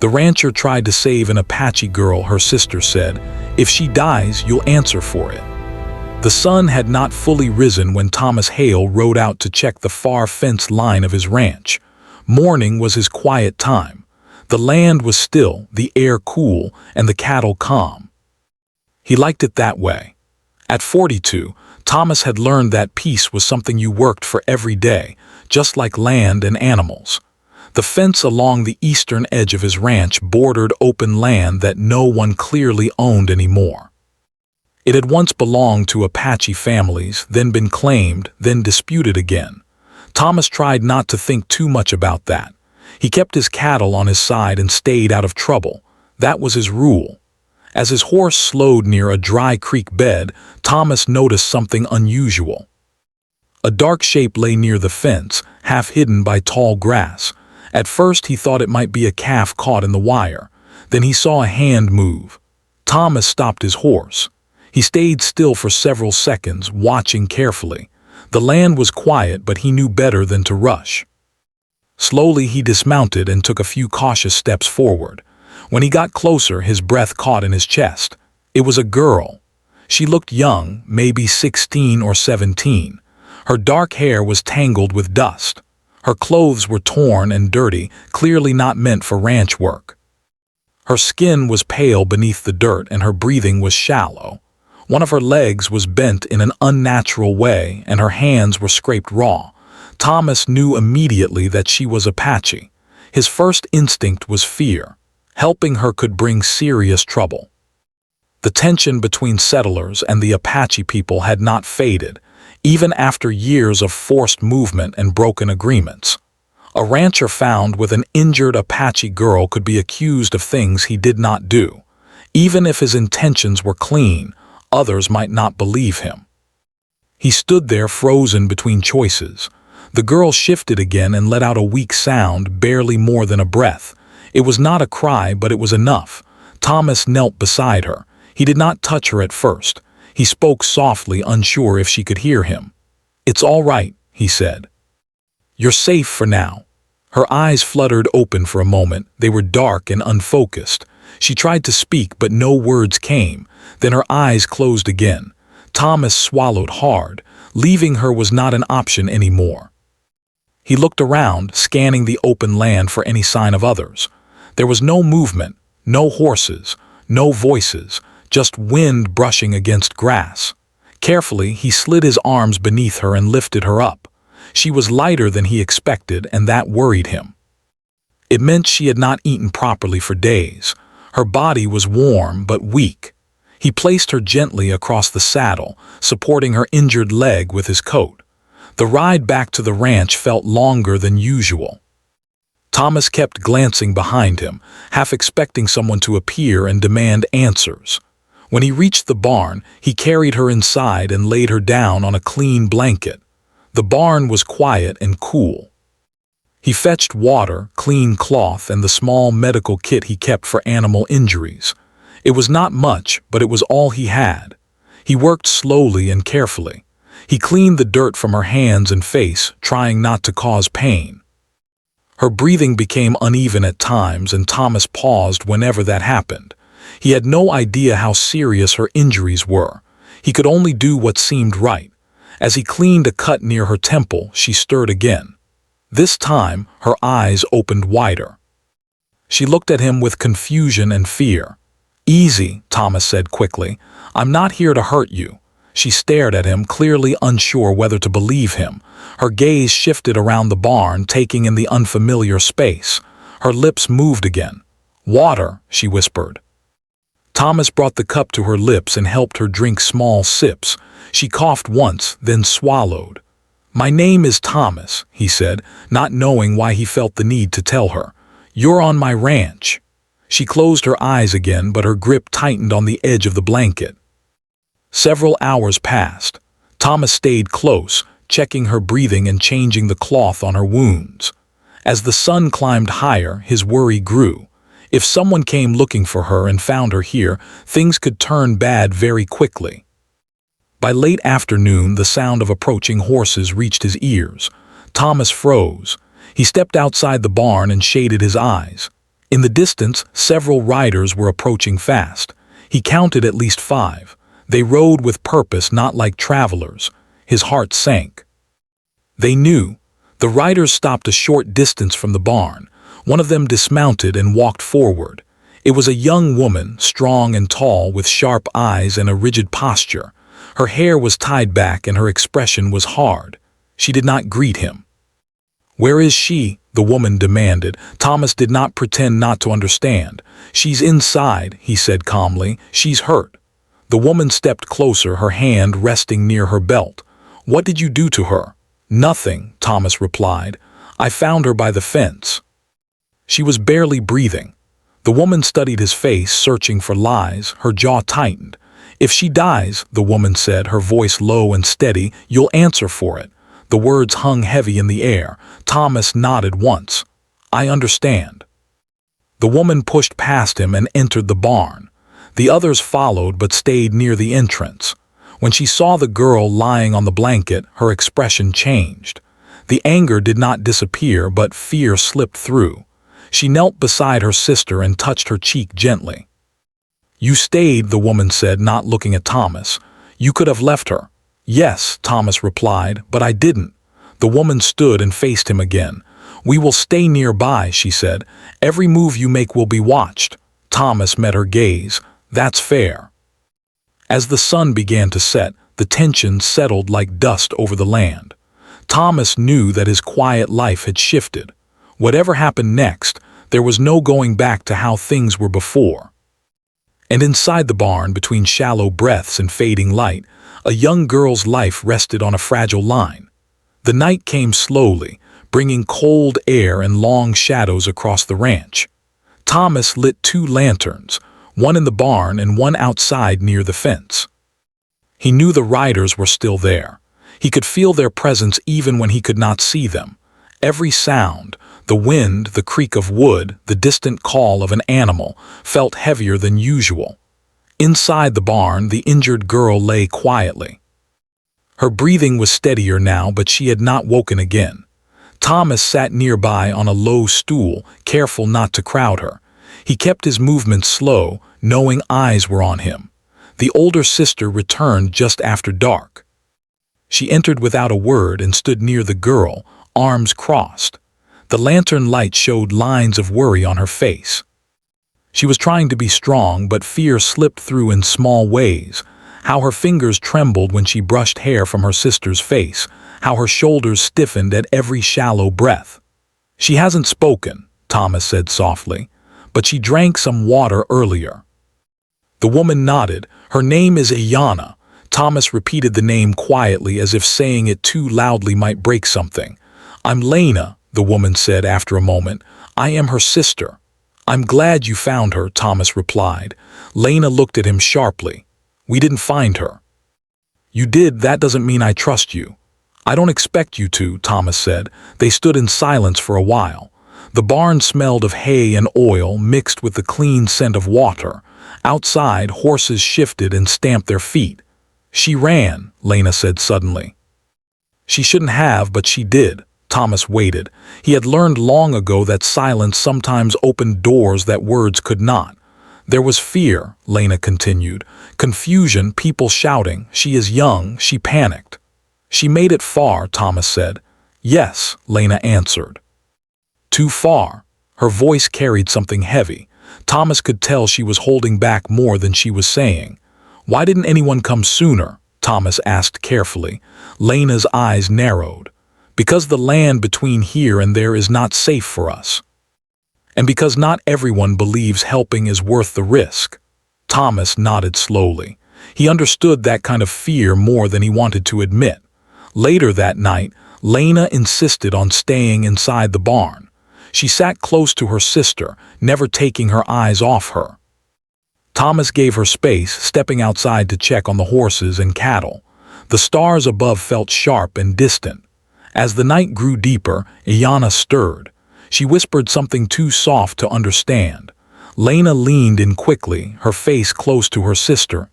The rancher tried to save an Apache girl, her sister said. If she dies, you'll answer for it. The sun had not fully risen when Thomas Hale rode out to check the far fence line of his ranch. Morning was his quiet time. The land was still, the air cool, and the cattle calm. He liked it that way. At 42, Thomas had learned that peace was something you worked for every day, just like land and animals. The fence along the eastern edge of his ranch bordered open land that no one clearly owned anymore. It had once belonged to Apache families, then been claimed, then disputed again. Thomas tried not to think too much about that. He kept his cattle on his side and stayed out of trouble. That was his rule. As his horse slowed near a dry creek bed, Thomas noticed something unusual. A dark shape lay near the fence, half hidden by tall grass. At first he thought it might be a calf caught in the wire. Then he saw a hand move. Thomas stopped his horse. He stayed still for several seconds, watching carefully. The land was quiet, but he knew better than to rush. Slowly he dismounted and took a few cautious steps forward. When he got closer, his breath caught in his chest. It was a girl. She looked young, maybe 16 or 17. Her dark hair was tangled with dust. Her clothes were torn and dirty, clearly not meant for ranch work. Her skin was pale beneath the dirt and her breathing was shallow. One of her legs was bent in an unnatural way and her hands were scraped raw. Thomas knew immediately that she was Apache. His first instinct was fear. Helping her could bring serious trouble. The tension between settlers and the Apache people had not faded, even after years of forced movement and broken agreements. A rancher found with an injured Apache girl could be accused of things he did not do. Even if his intentions were clean, others might not believe him. He stood there frozen between choices. The girl shifted again and let out a weak sound, barely more than a breath. It was not a cry, but it was enough. Thomas knelt beside her. He did not touch her at first. He spoke softly, unsure if she could hear him. "It's all right," he said. "You're safe for now." Her eyes fluttered open for a moment. They were dark and unfocused. She tried to speak, but no words came. Then her eyes closed again. Thomas swallowed hard. Leaving her was not an option anymore. He looked around, scanning the open land for any sign of others. There was no movement, no horses, no voices, just wind brushing against grass. Carefully, he slid his arms beneath her and lifted her up. She was lighter than he expected, and that worried him. It meant she had not eaten properly for days. Her body was warm but weak. He placed her gently across the saddle, supporting her injured leg with his coat. The ride back to the ranch felt longer than usual. Thomas kept glancing behind him, half expecting someone to appear and demand answers. When he reached the barn, he carried her inside and laid her down on a clean blanket. The barn was quiet and cool. He fetched water, clean cloth, and the small medical kit he kept for animal injuries. It was not much, but it was all he had. He worked slowly and carefully. He cleaned the dirt from her hands and face, trying not to cause pain. Her breathing became uneven at times, and Thomas paused whenever that happened. He had no idea how serious her injuries were. He could only do what seemed right. As he cleaned a cut near her temple, she stirred again. This time, her eyes opened wider. She looked at him with confusion and fear. "Easy," Thomas said quickly. "I'm not here to hurt you." She stared at him, clearly unsure whether to believe him. Her gaze shifted around the barn, taking in the unfamiliar space. Her lips moved again. "Water," she whispered. Thomas brought the cup to her lips and helped her drink small sips. She coughed once, then swallowed. "My name is Thomas," he said, not knowing why he felt the need to tell her. "You're on my ranch." She closed her eyes again, but her grip tightened on the edge of the blanket. Several hours passed. Thomas stayed close, checking her breathing and changing the cloth on her wounds. As the sun climbed higher, his worry grew. If someone came looking for her and found her here, things could turn bad very quickly. By late afternoon, the sound of approaching horses reached his ears. Thomas froze. He stepped outside the barn and shaded his eyes. In the distance, several riders were approaching fast. He counted at least 5. They rode with purpose, not like travelers. His heart sank. They knew. The riders stopped a short distance from the barn. One of them dismounted and walked forward. It was a young woman, strong and tall, with sharp eyes and a rigid posture. Her hair was tied back and her expression was hard. She did not greet him. "Where is she?" the woman demanded. Thomas did not pretend not to understand. "She's inside," he said calmly. "She's hurt." The woman stepped closer, her hand resting near her belt. "What did you do to her?" "Nothing," Thomas replied. "I found her by the fence." She was barely breathing. The woman studied his face, searching for lies. Her jaw tightened. "If she dies," the woman said, her voice low and steady, "you'll answer for it." The words hung heavy in the air. Thomas nodded once. "I understand." The woman pushed past him and entered the barn. The others followed but stayed near the entrance. When she saw the girl lying on the blanket, her expression changed. The anger did not disappear, but fear slipped through. She knelt beside her sister and touched her cheek gently. "You stayed," the woman said, not looking at Thomas. "You could have left her." "Yes," Thomas replied, "but I didn't." The woman stood and faced him again. "We will stay nearby," she said. "Every move you make will be watched." Thomas met her gaze. "That's fair." As the sun began to set, the tension settled like dust over the land. Thomas knew that his quiet life had shifted. Whatever happened next, there was no going back to how things were before. And inside the barn, between shallow breaths and fading light, a young girl's life rested on a fragile line. The night came slowly, bringing cold air and long shadows across the ranch. Thomas lit 2 lanterns, one in the barn and one outside near the fence. He knew the riders were still there. He could feel their presence even when he could not see them. Every sound, the wind, the creak of wood, the distant call of an animal, felt heavier than usual. Inside the barn, the injured girl lay quietly. Her breathing was steadier now, but she had not woken again. Thomas sat nearby on a low stool, careful not to crowd her. He kept his movements slow, knowing eyes were on him. The older sister returned just after dark. She entered without a word and stood near the girl, arms crossed. The lantern light showed lines of worry on her face. She was trying to be strong, but fear slipped through in small ways. How her fingers trembled when she brushed hair from her sister's face, how her shoulders stiffened at every shallow breath. "She hasn't spoken," Thomas said softly, "but she drank some water earlier." The woman nodded. "Her name is Ayana." Thomas repeated the name quietly, as if saying it too loudly might break something. "I'm Lena," the woman said after a moment. "I am her sister." "I'm glad you found her," Thomas replied. Lena looked at him sharply. "We didn't find her." "You did. That doesn't mean I trust you." "I don't expect you to," Thomas said. They stood in silence for a while. The barn smelled of hay and oil mixed with the clean scent of water. Outside, horses shifted and stamped their feet. "She ran," Lena said suddenly. "She shouldn't have, but she did." Thomas waited. He had learned long ago that silence sometimes opened doors that words could not. "There was fear," Lena continued. "Confusion, people shouting. She is young." She panicked. "She made it far," Thomas said. "Yes," Lena answered. "Too far." Her voice carried something heavy. Thomas could tell she was holding back more than she was saying. "Why didn't anyone come sooner?" Thomas asked carefully. Lena's eyes narrowed. "Because the land between here and there is not safe for us. And because not everyone believes helping is worth the risk." Thomas nodded slowly. He understood that kind of fear more than he wanted to admit. Later that night, Lena insisted on staying inside the barn. She sat close to her sister, never taking her eyes off her. Thomas gave her space, stepping outside to check on the horses and cattle. The stars above felt sharp and distant. As the night grew deeper, Ayana stirred. She whispered something too soft to understand. Lena leaned in quickly, her face close to her sister's.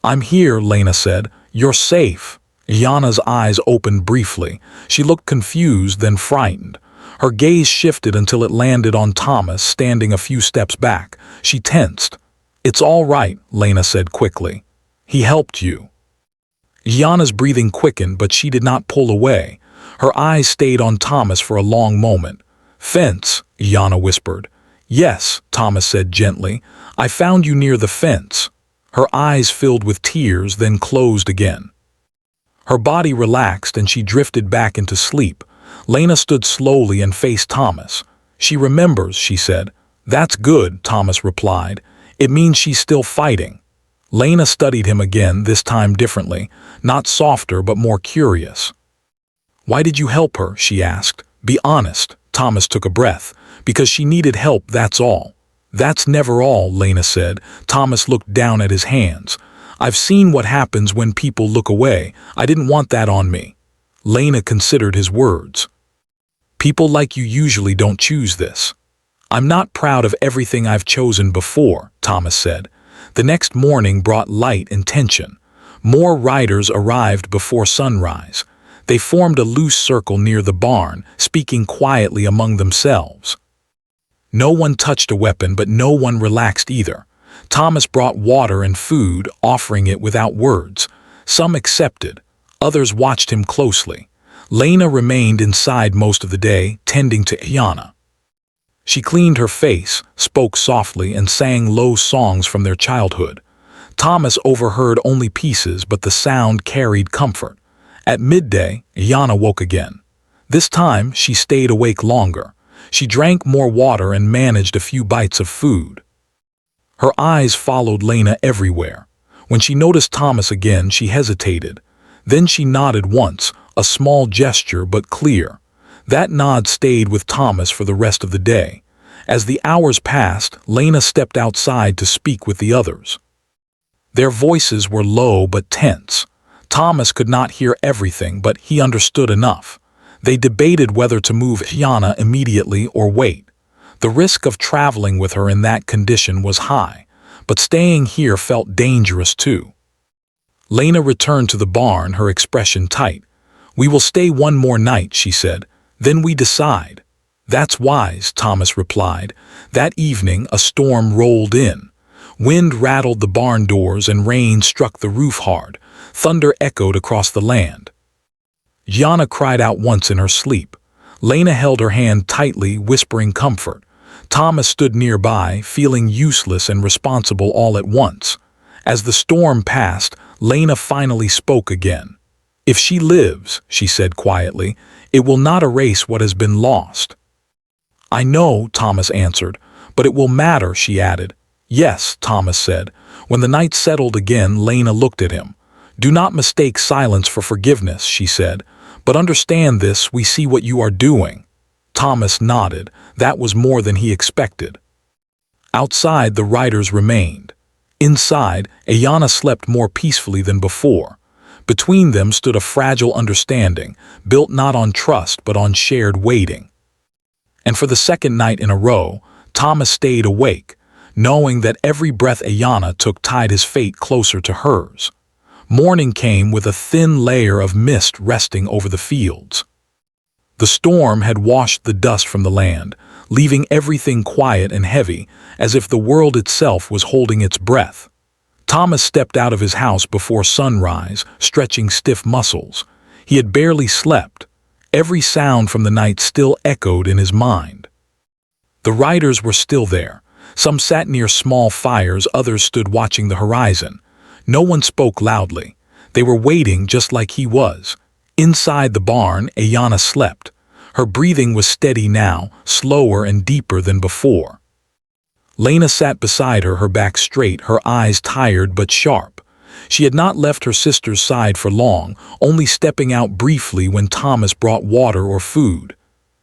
"I'm here," Lena said. "You're safe." Ayana's eyes opened briefly. She looked confused, then frightened. Her gaze shifted until it landed on Thomas standing a few steps back. She tensed. "It's all right," Lena said quickly. "He helped you." Gianna's breathing quickened, but she did not pull away. Her eyes stayed on Thomas for a long moment. "Fence," Gianna whispered. "Yes," Thomas said gently. "I found you near the fence." Her eyes filled with tears, then closed again. Her body relaxed and she drifted back into sleep. Lena stood slowly and faced Thomas. "She remembers," she said. "That's good," Thomas replied. "It means she's still fighting." Lena studied him again, this time differently, not softer but more curious. "Why did you help her?" she asked. "Be honest." Thomas took a breath. "Because she needed help, that's all." "That's never all," Lena said. Thomas looked down at his hands. "I've seen what happens when people look away. I didn't want that on me." Lena considered his words. "People like you usually don't choose this." "I'm not proud of everything I've chosen before," Thomas said. The next morning brought light and tension. More riders arrived before sunrise. They formed a loose circle near the barn, speaking quietly among themselves. No one touched a weapon, but no one relaxed either. Thomas brought water and food, offering it without words. Some accepted. Others watched him closely. Lena remained inside most of the day, tending to Gianna. She cleaned her face, spoke softly, and sang low songs from their childhood. Thomas overheard only pieces, but the sound carried comfort. At midday, Gianna woke again. This time, she stayed awake longer. She drank more water and managed a few bites of food. Her eyes followed Lena everywhere. When she noticed Thomas again, she hesitated. Then she nodded once, a small gesture but clear. That nod stayed with Thomas for the rest of the day. As the hours passed, Lena stepped outside to speak with the others. Their voices were low but tense. Thomas could not hear everything, but he understood enough. They debated whether to move Gianna immediately or wait. The risk of traveling with her in that condition was high, but staying here felt dangerous too. Lena returned to the barn, her expression tight. "We will stay one more night," she said. "Then we decide." "That's wise," Thomas replied. That evening, a storm rolled in. Wind rattled the barn doors and rain struck the roof hard. Thunder echoed across the land. Gianna cried out once in her sleep. Lena held her hand tightly, whispering comfort. Thomas stood nearby, feeling useless and responsible all at once. As the storm passed, Lena finally spoke again. "If she lives," she said quietly, "it will not erase what has been lost." "I know," Thomas answered, "but it will matter," she added. "Yes," Thomas said. When the night settled again, Lena looked at him. "Do not mistake silence for forgiveness," she said. "But understand this, we see what you are doing." Thomas nodded. That was more than he expected. Outside, the riders remained. Inside, Gianna slept more peacefully than before. Between them stood a fragile understanding, built not on trust but on shared waiting. And for the second night in a row, Thomas stayed awake, knowing that every breath Gianna took tied his fate closer to hers. Morning came with a thin layer of mist resting over the fields. The storm had washed the dust from the land, leaving everything quiet and heavy, as if the world itself was holding its breath. Thomas stepped out of his house before sunrise, stretching stiff muscles. He had barely slept. Every sound from the night still echoed in his mind. The riders were still there. Some sat near small fires, others stood watching the horizon. No one spoke loudly. They were waiting just like he was. Inside the barn, Gianna slept. Her breathing was steady now, slower and deeper than before. Lena sat beside her, her back straight, her eyes tired but sharp. She had not left her sister's side for long, only stepping out briefly when Thomas brought water or food.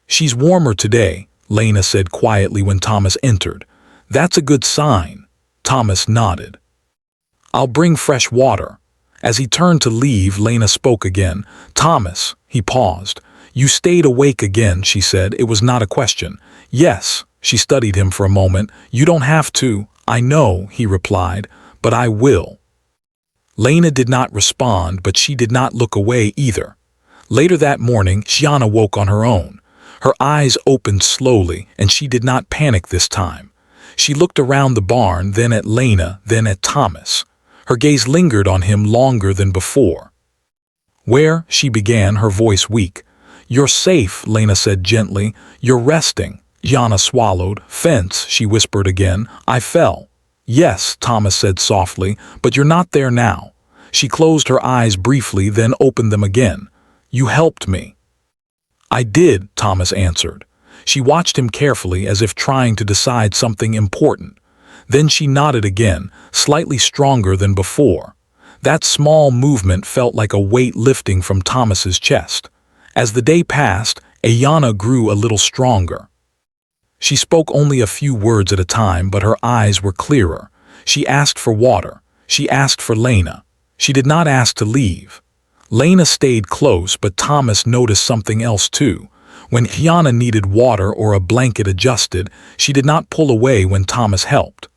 "She's warmer today," Lena said quietly when Thomas entered. "That's a good sign." Thomas nodded. "I'll bring fresh water." As he turned to leave, Lena spoke again. "Thomas," he paused. "You stayed awake again," she said. It was not a question. "Yes." She studied him for a moment. "You don't have to." "I know," he replied, "but I will." Lena did not respond, but she did not look away either. Later that morning, Gianna woke on her own. Her eyes opened slowly, and she did not panic this time. She looked around the barn, then at Lena, then at Thomas. Her gaze lingered on him longer than before. "Where?" she began, her voice weak. "You're safe," Lena said gently. "You're resting." Yana swallowed. "Fence," she whispered again. "I fell." "Yes," Thomas said softly, "but you're not there now." She closed her eyes briefly, then opened them again. "You helped me." "I did," Thomas answered. She watched him carefully, as if trying to decide something important. Then she nodded again, slightly stronger than before. That small movement felt like a weight lifting from Thomas's chest. As the day passed, Ayana grew a little stronger. She spoke only a few words at a time, but her eyes were clearer. She asked for water. She asked for Lena. She did not ask to leave. Lena stayed close, but Thomas noticed something else too. When Ayana needed water or a blanket adjusted, she did not pull away when Thomas helped.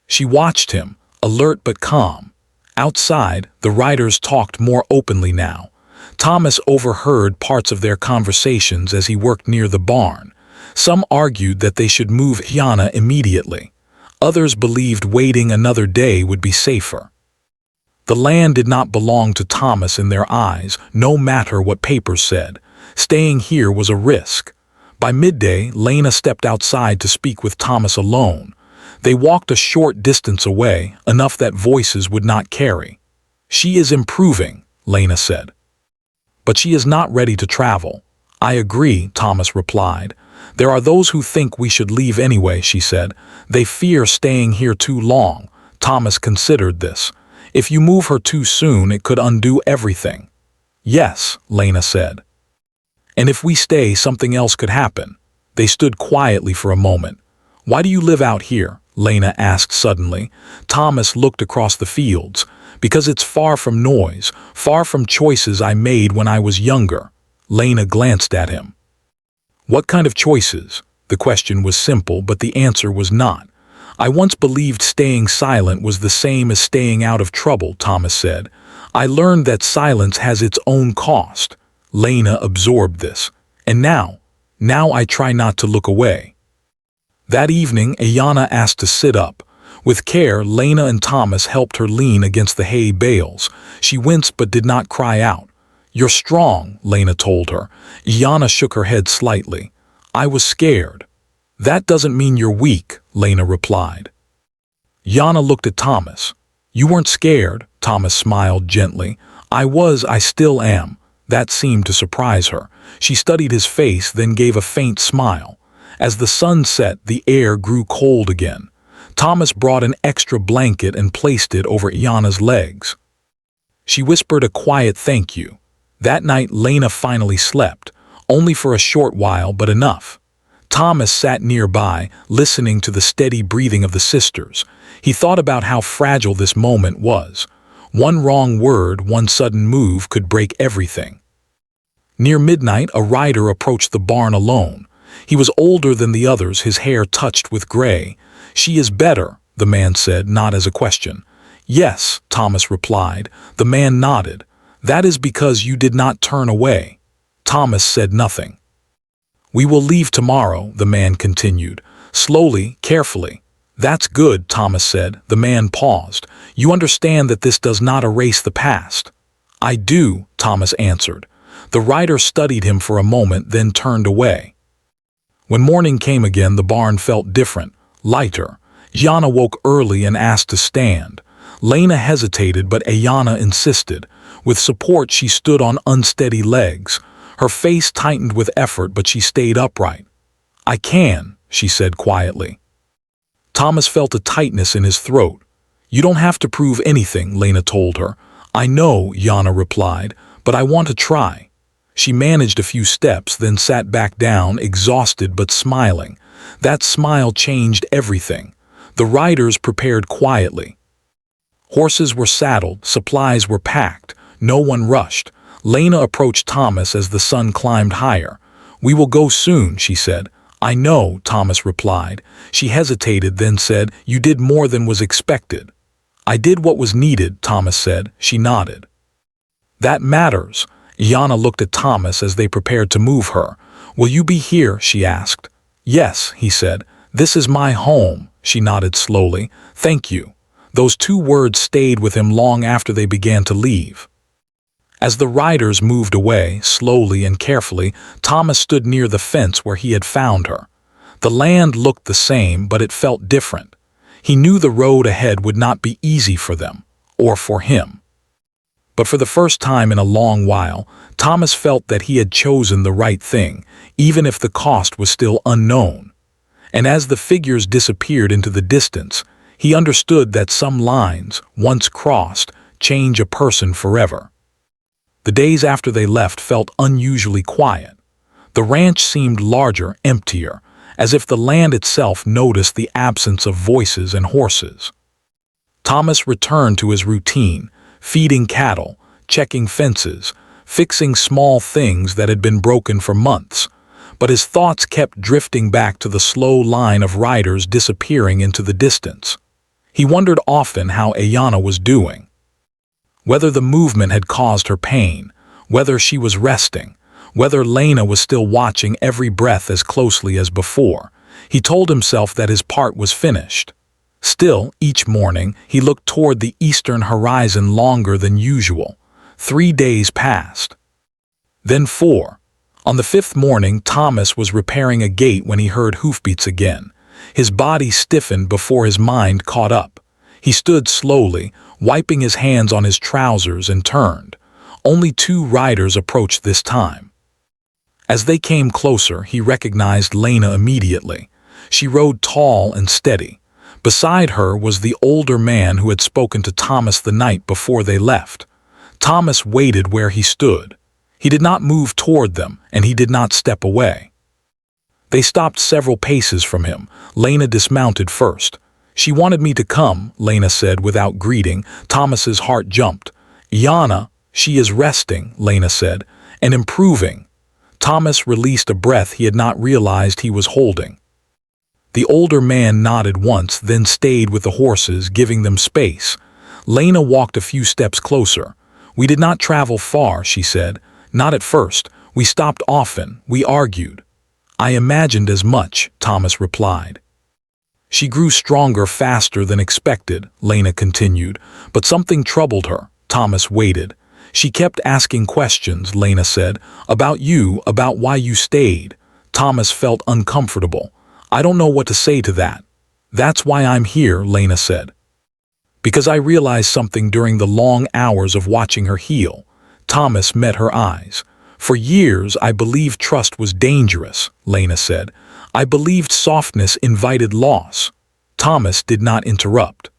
She watched him, alert but calm. Outside, the riders talked more openly now. Thomas overheard parts of their conversations as he worked near the barn. Some argued that they should move Ayana immediately. Others believed waiting another day would be safer. The land did not belong to Thomas in their eyes, no matter what papers said. Staying here was a risk. By midday, Lena stepped outside to speak with Thomas alone. They walked a short distance away, enough that voices would not carry. "She is improving," Lena said. "But she is not ready to travel." "I agree," Thomas replied. "There are those who think we should leave anyway," she said. "They fear staying here too long." Thomas considered this. "If you move her too soon, it could undo everything." "Yes," Lena said. "And if we stay, something else could happen." They stood quietly for a moment. "Why do you live out here?" Lena asked suddenly. Thomas looked across the fields. "Because it's far from noise, far from choices I made when I was younger." Lena glanced at him. "What kind of choices?" The question was simple, but the answer was not. "I once believed staying silent was the same as staying out of trouble," Thomas said. "I learned that silence has its own cost." Lena absorbed this. "And now I try not to look away." That evening, Ayana asked to sit up. With care, Lena and Thomas helped her lean against the hay bales. She winced but did not cry out. "You're strong," Lena told her. Ayana shook her head slightly. "I was scared." "That doesn't mean you're weak," Lena replied. Ayana looked at Thomas. "You weren't scared," Thomas smiled gently. I still am." That seemed to surprise her. She studied his face, then gave a faint smile. As the sun set, the air grew cold again. Thomas brought an extra blanket and placed it over Ayana's legs. She whispered a quiet thank you. That night, Lena finally slept, only for a short while, but enough. Thomas sat nearby, listening to the steady breathing of the sisters. He thought about how fragile this moment was. One wrong word, one sudden move could break everything. Near midnight, a rider approached the barn alone. He was older than the others, his hair touched with gray. "She is better," the man said, not as a question. "Yes," Thomas replied. The man nodded. "That is because you did not turn away." Thomas said nothing. "We will leave tomorrow," the man continued. "Slowly, carefully." "That's good," Thomas said. The man paused. "You understand that this does not erase the past." "I do," Thomas answered. The rider studied him for a moment, then turned away. When morning came again, the barn felt different, lighter. Ayana woke early and asked to stand. Lena hesitated, but Ayana insisted. With support, she stood on unsteady legs. Her face tightened with effort, but she stayed upright. "I can," she said quietly. Thomas felt a tightness in his throat. "You don't have to prove anything," Lena told her. "I know," Ayana replied, "but I want to try." She managed a few steps, then sat back down, exhausted but smiling. That smile changed everything. The riders prepared quietly. Horses were saddled, supplies were packed. No one rushed. Lena approached Thomas as the sun climbed higher. "We will go soon," she said. "I know," Thomas replied. She hesitated, then said, "You did more than was expected." "I did what was needed," Thomas said. She nodded. "That matters." Ayana looked at Thomas as they prepared to move her. "Will you be here?" she asked. "Yes," he said. "This is my home," she nodded slowly. "Thank you." Those two words stayed with him long after they began to leave. As the riders moved away, slowly and carefully, Thomas stood near the fence where he had found her. The land looked the same, but it felt different. He knew the road ahead would not be easy for them, or for him. But for the first time in a long while, Thomas felt that he had chosen the right thing, even if the cost was still unknown. And as the figures disappeared into the distance, he understood that some lines, once crossed, change a person forever. The days after they left felt unusually quiet. The ranch seemed larger, emptier, as if the land itself noticed the absence of voices and horses. Thomas returned to his routine, feeding cattle, checking fences, fixing small things that had been broken for months, but his thoughts kept drifting back to the slow line of riders disappearing into the distance. He wondered often how Ayana was doing. Whether the movement had caused her pain, whether she was resting, whether Lena was still watching every breath as closely as before. He told himself that his part was finished. Still, each morning, he looked toward the eastern horizon longer than usual. 3 days passed. Then 4. On the 5th morning, Thomas was repairing a gate when he heard hoofbeats again. His body stiffened before his mind caught up. He stood slowly, wiping his hands on his trousers, and turned. Only 2 riders approached this time. As they came closer, he recognized Lena immediately. She rode tall and steady. Beside her was the older man who had spoken to Thomas the night before they left. Thomas waited where he stood. He did not move toward them, and he did not step away. They stopped several paces from him. Lena dismounted first. "She wanted me to come," Lena said without greeting. Thomas's heart jumped. "Yana, she is resting," Lena said, "and improving." Thomas released a breath he had not realized he was holding. The older man nodded once, then stayed with the horses, giving them space. Lena walked a few steps closer. "We did not travel far," she said. "Not at first. We stopped often. We argued." "I imagined as much," Thomas replied. "She grew stronger faster than expected," Lena continued, "but something troubled her." Thomas waited. "She kept asking questions," Lena said, "about you, about why you stayed." Thomas felt uncomfortable. "I don't know what to say to that." "That's why I'm here," Lena said. "Because I realized something during the long hours of watching her heal." Thomas met her eyes. "For years I believed trust was dangerous," Lena said. "I believed softness invited loss." Thomas did not interrupt.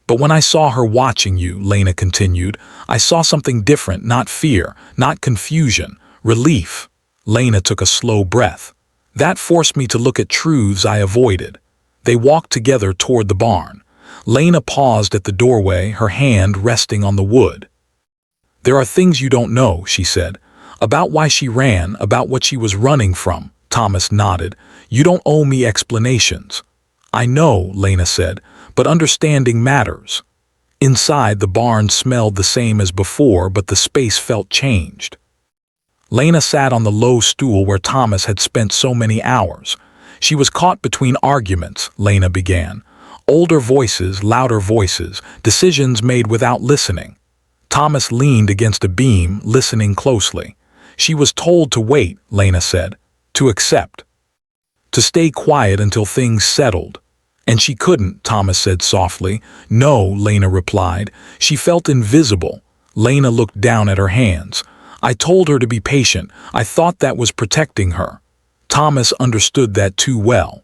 "But when I saw her watching you," Lena continued, "I saw something different, not fear, not confusion, relief." Lena took a slow breath. "That forced me to look at truths I avoided." They walked together toward the barn. Lena paused at the doorway, her hand resting on the wood. "There are things you don't know," she said. "About why she ran, about what she was running from." Thomas nodded. "You don't owe me explanations." "I know," Lena said, "but understanding matters." Inside, the barn smelled the same as before, but the space felt changed. Lena sat on the low stool where Thomas had spent so many hours. She was caught between arguments, Lena began. Older voices, louder voices, decisions made without listening. Thomas leaned against a beam, listening closely. "She was told to wait," Lena said, "to accept, to stay quiet until things settled." "And she couldn't," Thomas said softly. "No," Lena replied. "She felt invisible." Lena looked down at her hands. "I told her to be patient. I thought that was protecting her." Thomas understood that too well.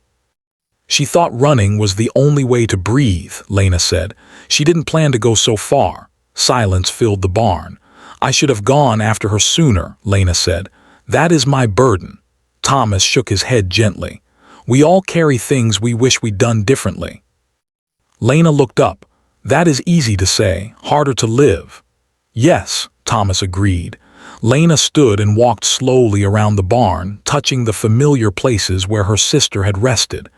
"She thought running was the only way to breathe," Lena said. "She didn't plan to go so far." Silence filled the barn. "I should have gone after her sooner," Lena said. "That is my burden." Thomas shook his head gently. "We all carry things we wish we'd done differently." Lena looked up. "That is easy to say, harder to live." "Yes," Thomas agreed. Lena stood and walked slowly around the barn, touching the familiar places where her sister had rested.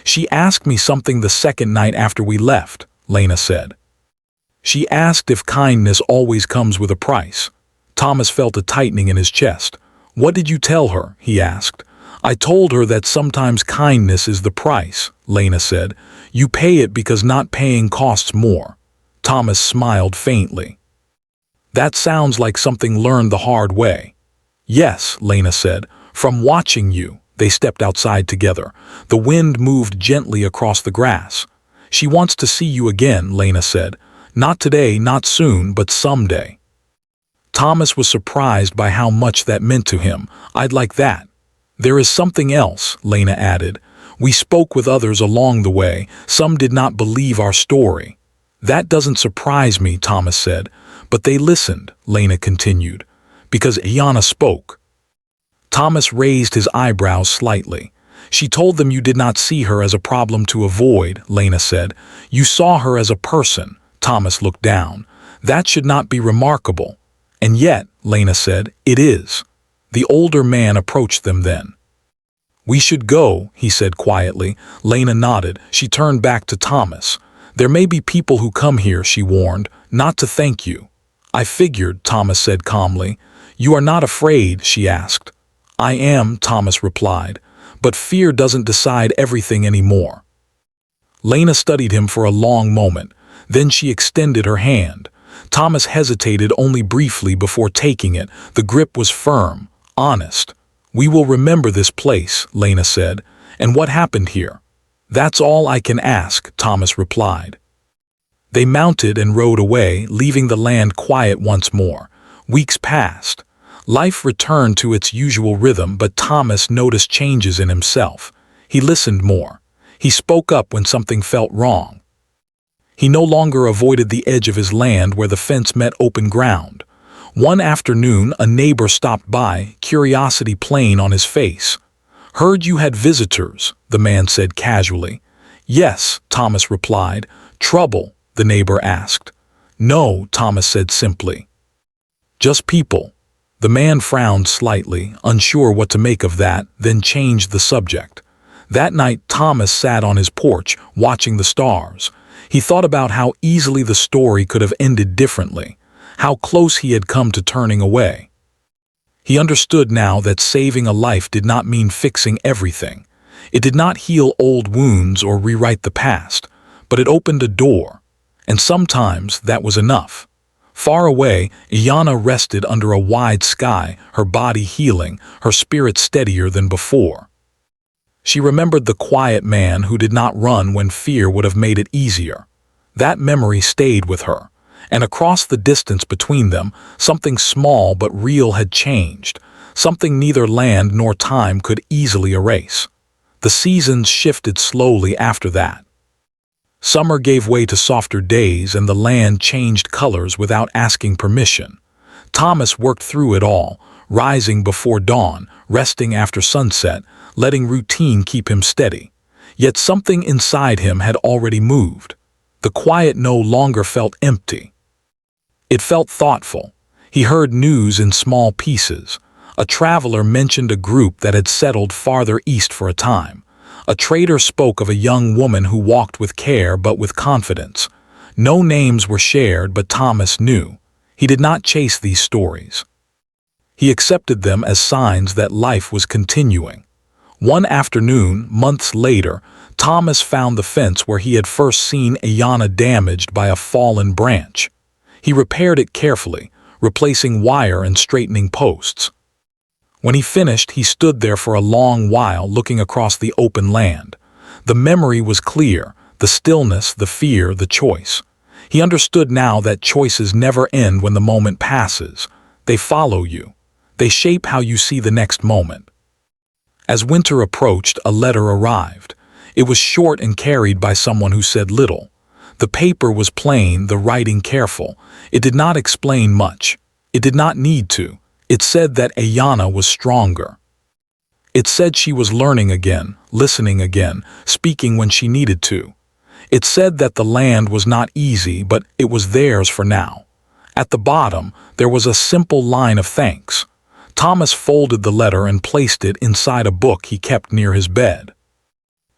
"She asked me something the second night after we left," Lena said. "She asked if kindness always comes with a price." Thomas felt a tightening in his chest. "What did you tell her?" he asked. "I told her that sometimes kindness is the price," Lena said. "You pay it because not paying costs more." Thomas smiled faintly. "That sounds like something learned the hard way." "Yes," Lena said. "From watching you." They stepped outside together. The wind moved gently across the grass. "She wants to see you again," Lena said. "Not today, not soon, but someday." Thomas was surprised by how much that meant to him. "I'd like that." "There is something else," Lena added. "We spoke with others along the way. Some did not believe our story." "That doesn't surprise me," Thomas said. "But they listened," Lena continued, "because Ayanna spoke." Thomas raised his eyebrows slightly. "She told them you did not see her as a problem to avoid," Lena said. "You saw her as a person." Thomas looked down. "That should not be remarkable." "And yet," Lena said, "it is." The older man approached them then. "We should go," he said quietly. Lena nodded. She turned back to Thomas. "There may be people who come here," she warned, "not to thank you." "I figured," Thomas said calmly. "You are not afraid?" she asked. "I am," Thomas replied. "But fear doesn't decide everything anymore." Lena studied him for a long moment. Then she extended her hand. Thomas hesitated only briefly before taking it. The grip was firm, honest. "We will remember this place," Lena said. "And what happened here?" "That's all I can ask," Thomas replied. They mounted and rode away, leaving the land quiet once more. Weeks passed. Life returned to its usual rhythm, but Thomas noticed changes in himself. He listened more. He spoke up when something felt wrong. He no longer avoided the edge of his land where the fence met open ground. One afternoon, a neighbor stopped by, curiosity plain on his face. "Heard you had visitors," the man said casually. "Yes," Thomas replied. "Trouble?" the neighbor asked. "No," Thomas said simply. "Just people." The man frowned slightly, unsure what to make of that, then changed the subject. That night, Thomas sat on his porch, watching the stars. He thought about how easily the story could have ended differently, how close he had come to turning away. He understood now that saving a life did not mean fixing everything. It did not heal old wounds or rewrite the past, but it opened a door, and sometimes that was enough. Far away, Ayanna rested under a wide sky, her body healing, her spirit steadier than before. She remembered the quiet man who did not run when fear would have made it easier. That memory stayed with her, and across the distance between them, something small but real had changed, something neither land nor time could easily erase. The seasons shifted slowly after that. Summer gave way to softer days, and the land changed colors without asking permission. Thomas worked through it all, rising before dawn, resting after sunset, letting routine keep him steady. Yet something inside him had already moved. The quiet no longer felt empty. It felt thoughtful. He heard news in small pieces. A traveler mentioned a group that had settled farther east for a time. A trader spoke of a young woman who walked with care but with confidence. No names were shared, but Thomas knew. He did not chase these stories. He accepted them as signs that life was continuing. One afternoon, months later, Thomas found the fence where he had first seen Ayanna damaged by a fallen branch. He repaired it carefully, replacing wire and straightening posts. When he finished, he stood there for a long while looking across the open land. The memory was clear, the stillness, the fear, the choice. He understood now that choices never end when the moment passes. They follow you. They shape how you see the next moment. As winter approached, a letter arrived. It was short and carried by someone who said little. The paper was plain, the writing careful. It did not explain much. It did not need to. It said that Ayanna was stronger. It said she was learning again, listening again, speaking when she needed to. It said that the land was not easy, but it was theirs for now. At the bottom, there was a simple line of thanks. Thomas folded the letter and placed it inside a book he kept near his bed.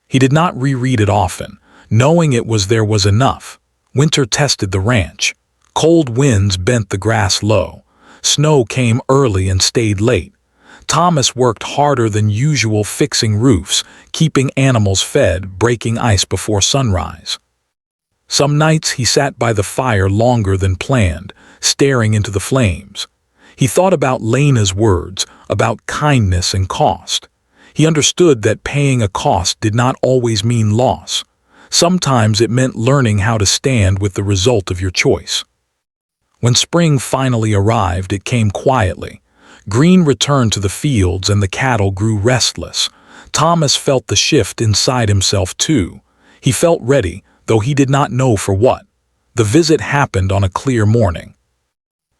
He did not reread it often, knowing it was there was enough. Winter tested the ranch. Cold winds bent the grass low. Snow came early and stayed late. Thomas worked harder than usual fixing roofs, keeping animals fed, breaking ice before sunrise. Some nights he sat by the fire longer than planned, staring into the flames. He thought about Lena's words, about kindness and cost. He understood that paying a cost did not always mean loss. Sometimes it meant learning how to stand with the result of your choice. When spring finally arrived, it came quietly. Green returned to the fields and the cattle grew restless. Thomas felt the shift inside himself too. He felt ready, though he did not know for what. The visit happened on a clear morning.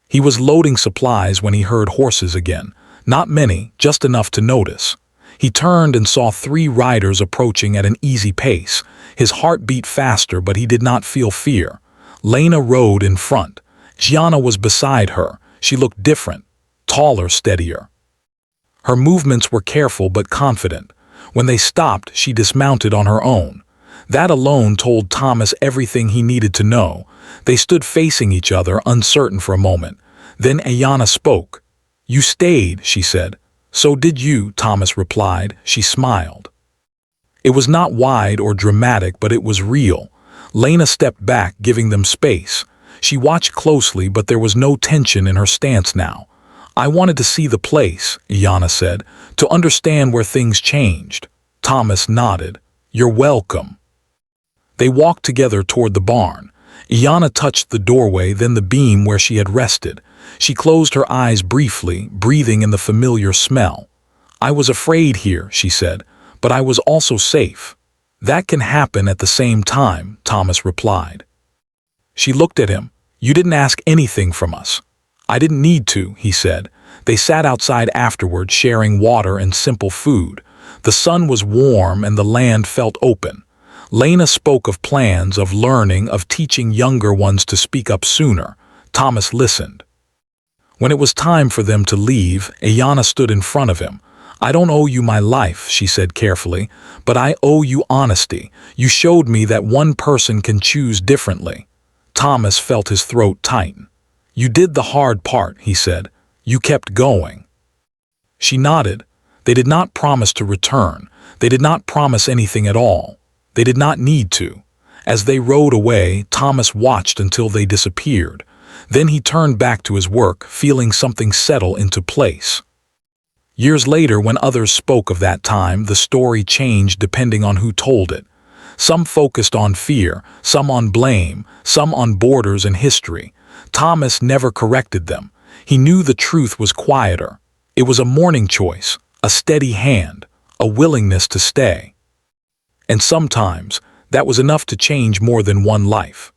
He was loading supplies when he heard horses again. Not many, just enough to notice. He turned and saw 3 riders approaching at an easy pace. His heart beat faster, but he did not feel fear. Lena rode in front. Gianna was beside her. She looked different, taller, steadier. Her movements were careful but confident. When they stopped, she dismounted on her own. That alone told Thomas everything he needed to know. They stood facing each other, uncertain for a moment. Then Ayana spoke. "You stayed," she said. "So did you," Thomas replied. She smiled. It was not wide or dramatic, but it was real. Lena stepped back, giving them space. She watched closely, but there was no tension in her stance now. "I wanted to see the place," Ayana said, "to understand where things changed." Thomas nodded. "You're welcome." They walked together toward the barn. Ayana touched the doorway, then the beam where she had rested. She closed her eyes briefly, breathing in the familiar smell. "I was afraid here," she said, "but I was also safe." "That can happen at the same time," Thomas replied. She looked at him. "You didn't ask anything from us." "I didn't need to," he said. They sat outside afterward, sharing water and simple food. The sun was warm and the land felt open. Lena spoke of plans, of learning, of teaching younger ones to speak up sooner. Thomas listened. When it was time for them to leave, Ayana stood in front of him. "I don't owe you my life," she said carefully, "but I owe you honesty. You showed me that one person can choose differently." Thomas felt his throat tighten. "You did the hard part," he said. "You kept going." She nodded. They did not promise to return. They did not promise anything at all. They did not need to. As they rode away, Thomas watched until they disappeared. Then he turned back to his work, feeling something settle into place. Years later, when others spoke of that time, the story changed depending on who told it. Some focused on fear, some on blame, some on borders and history. Thomas never corrected them. He knew the truth was quieter. It was a morning choice, a steady hand, a willingness to stay. And sometimes, that was enough to change more than one life.